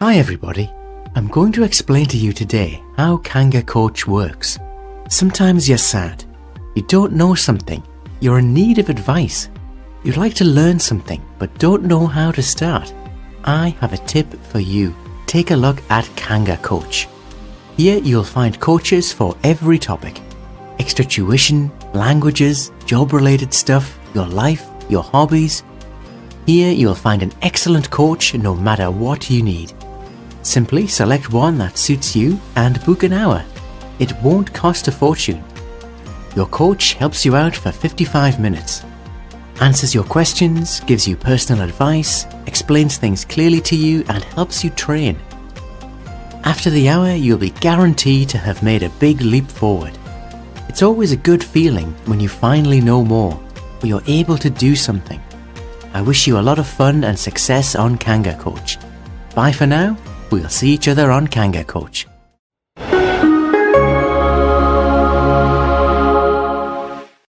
Hi everybody, I'm going to explain to you today how Kangacoach works. Sometimes you're sad, you don't know something, you're in need of advice. You'd like to learn something but don't know how to start. I have a tip for you. Take a look at Kangacoach. Here you'll find coaches for every topic. Extra tuition, languages, job-related stuff, your life, your hobbies. Here you'll find an excellent coach no matter what you need. Simply select one that suits you and book an hour. It won't cost a fortune. Your coach helps you out for 55 minutes. Answers your questions, gives you personal advice, explains things clearly to you and helps you train. After the hour, you'll be guaranteed to have made a big leap forward. It's always a good feeling when you finally know more, or you're able to do something. I wish you a lot of fun and success on Kangacoach. Bye for now. We'll see each other on Kangacoach.